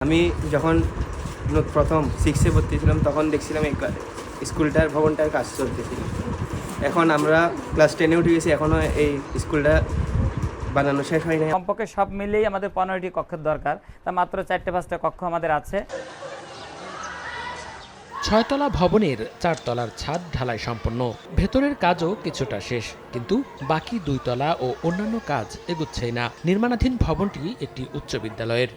আমি যখন প্রথম 6-এ ভর্তি ছিলাম তখন দেখছিলাম এই স্কুলটার ভবনটার কাজ চলতেছিল। এখন আমরা ক্লাস 10-এ উঠে গেছি, এখনও এই স্কুলটা বানানো শেষ হয় নাই। কমপক্ষে সব মিলেই আমাদের 15টি কক্ষের দরকার, তা মাত্র 4-5টা কক্ষ আমাদের আছে। 6 তলা ভবনের 4 তলার ছাদ ঢালাই সম্পন্ন, ভেতরের কাজও কিছুটা শেষ, কিন্তু বাকি 2 তলা ও অন্যান্য কাজ এগুচ্ছেই না। নির্মাণাধীন ভবনটি একটি উচ্চ বিদ্যালয়ের।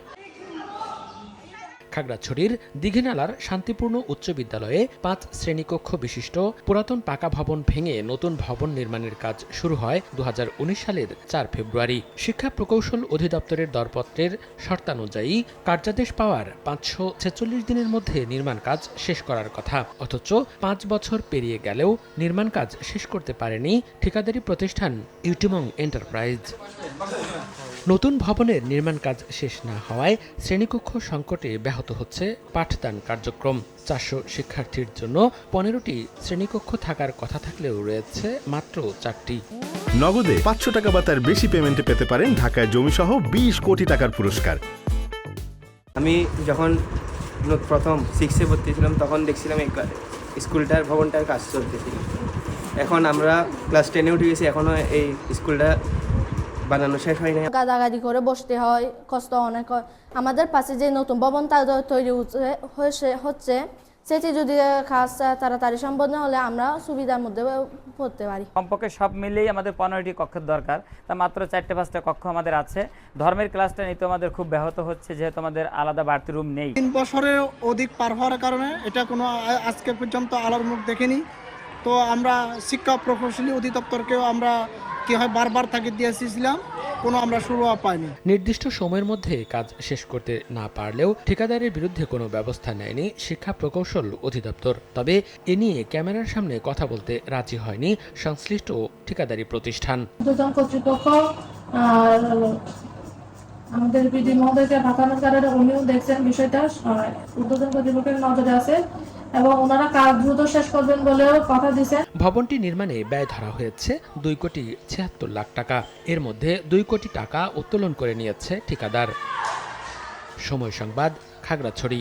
খাগড়াছড়ির দিঘিনালার শান্তিপূর্ণ উচ্চ বিদ্যালয়ে 5 শ্রেণীকক্ষ বিশিষ্ট পুরাতন পাকা ভবন ভেঙে নতুন ভবন নির্মাণের কাজ শুরু হয় 2019 সালের 4 ফেব্রুয়ারি। শিক্ষা প্রকৌশল অধিদপ্তরের দরপত্রের শর্তানুযায়ী কার্যাদেশ পাওয়ার 546 দিনের মধ্যে নির্মাণ কাজ শেষ করার কথা, অথচ 5 বছর পেরিয়ে গেলেও নির্মাণ কাজ শেষ করতে পারেনি ঠিকাদারি প্রতিষ্ঠান ইউটিমং এন্টারপ্রাইজ। নতুন ভবনের নির্মাণ কাজ শেষ না হওয়ায় শ্রেণীকক্ষ সংকটে ব্যাহত হচ্ছে পাঠদান কার্যক্রম। 400 শিক্ষার্থীর জন্য 15টি শ্রেণীকক্ষ থাকার কথা থাকলেও রয়েছে মাত্র 4টি। নগদে 500 টাকা বা তার বেশি পেমেন্টে পেতে পারেন ঢাকায় জমিসহ 20 কোটি টাকার পুরস্কার। আমি যখন প্রথম 6-এ ভর্তি ছিলাম তখন দেখছিলাম এই স্কুলটার ভবনটার কাজ চলতেছিল। এখন আমরা ক্লাস 10-এ উঠে গেছি, এখনও এই স্কুলটা বানানো শেষ হয় নাই। গাদাগাদি করে বসতে হয়, কষ্ট অনেক হয়। আমাদের পাশে যে নতুন ভবনটা তৈরি হচ্ছে সেটি যদি কাজ তাড়াতাড়ি সম্পন্ন হলে আমরা সুবিধার মধ্যে পড়তে পারি। কমপক্ষে সব মিলেই আমাদের 15টি কক্ষের দরকার, তা মাত্র 4-5টা কক্ষ আমাদের আছে। ধর্মের ক্লাসটা নিতে আমাদের খুব ব্যাহত হচ্ছে, যেহেতু আমাদের আলাদা বাড়তি রুম নেই। 3 বছরের অধিক পার হওয়ার কারণে এটা কোনো আজকে পর্যন্ত আলোর মুখ দেখেনি। তো আমরা শিক্ষা প্রকৌশলী অধিদপ্তরকেও আমরা কি হয় বারবার তাগিদ দিয়েছিলাম, কোনো আমরা শুরু পাইনি। নির্দিষ্ট সময়ের মধ্যে কাজ শেষ করতে না পারলেও ঠিকাদারের বিরুদ্ধে কোনো ব্যবস্থা নেয়নি শিক্ষা প্রকৌশল অধিদপ্তর। তবে এ নিয়ে ক্যামেরার সামনে কথা বলতে রাজি হয়নি সংশ্লিষ্ট ঠিকাদারি প্রতিষ্ঠান। দুজন কর্তৃপক্ষ আমাদের বিডি মহোদয়কে পাঠানোর কারণে উনিও দেখছেন বিষয়টা, উদ্বোধন কর্তৃপক্ষের নজরে আছে এবং ওনারা কাজ দ্রুত শেষ করবেন বলেও কথা দিয়েছেন। ভবনটি নির্মাণে ব্যয় ধরা হয়েছে 2,76 লাখ টাকা। এর মধ্যে 2 কোটি টাকা উত্তোলন করে নিয়েছে ঠিকাদার। সময় সংবাদ, খাগড়াছড়ি।